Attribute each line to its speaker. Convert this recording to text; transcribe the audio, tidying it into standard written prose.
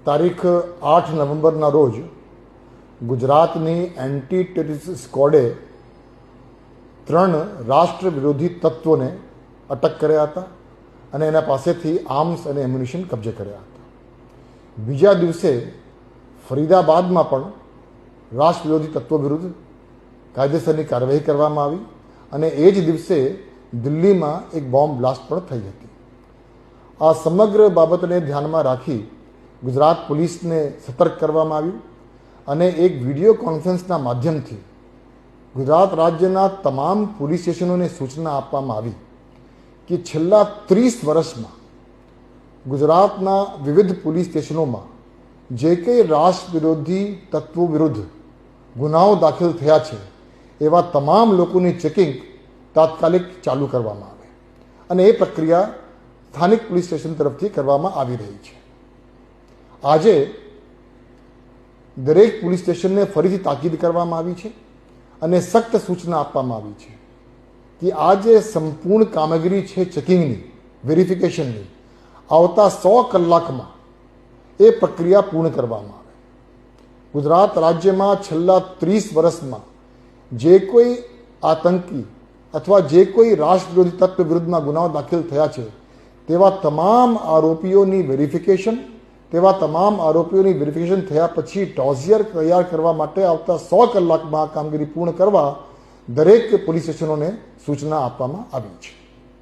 Speaker 1: તારીખ 8 નવેમ્બરના રોજ ગુજરાતની એન્ટી ટેરરિસ્ટ સ્ક્વોડે 3 રાષ્ટ્ર વિરોધી તત્વોને અટક કર્યા હતા અને એના પાસેથી આર્મ્સ અને એમ્યુનિશન કબજે કર્યા હતા. બીજા દિવસે ફરીદાબાદમાં પણ રાષ્ટ્ર વિરોધી તત્વો વિરુદ્ધ કાયદેસરની કાર્યવાહી કરવામાં આવી અને એ જ દિવસે દિલ્હીમાં એક બોમ્બ બ્લાસ્ટ પણ થઈ હતી. આ સમગ્ર બાબતને ધ્યાનમાં રાખી ગુજરાત પોલીસને સતર્ક કરવામાં આવ્યું અને એક વિડીયો કોન્ફરન્સના માધ્યમથી ગુજરાત રાજ્યના તમામ પોલીસ સ્ટેશનોને સૂચના આપવામાં આવી કે છેલ્લા 30 વર્ષમાં ગુજરાતના વિવિધ પોલીસ સ્ટેશનોમાં જે કંઈ રાષ્ટ્ર વિરોધી તત્વો વિરુદ્ધ ગુનાઓ દાખલ થયા છે એવા તમામ લોકોની ચેકિંગ તાત્કાલિક ચાલુ કરવામાં આવે અને એ પ્રક્રિયા સ્થાનિક પોલીસ સ્ટેશન તરફથી કરવામાં આવી રહી છે. આજે દરેક પોલીસ સ્ટેશનને ફરીથી તાકીદ કરવામાં આવી છે અને સખ્ત સૂચના આપવામાં આવી છે કે આ જે સંપૂર્ણ કામગીરી છે ચેકિંગની, વેરિફિકેશનની, આવતા 100 કલાકમાં એ પ્રક્રિયા પૂર્ણ કરવામાં આવે. ગુજરાત રાજ્યમાં છેલ્લા 30 વર્ષમાં જે કોઈ આતંકી અથવા જે કોઈ રાષ્ટ્ર વિરોધી તત્વ વિરુદ્ધમાં ગુનાઓ દાખલ થયા છે તેવા તમામ આરોપીઓની વેરિફિકેશન થયા પછી ડોઝિયર તૈયાર કરવા માટે આવતા 100 કલાકમાં આ કામગીરી પૂર્ણ કરવા દરેક પોલીસ સ્ટેશનોને સૂચના આપવામાં આવી છે.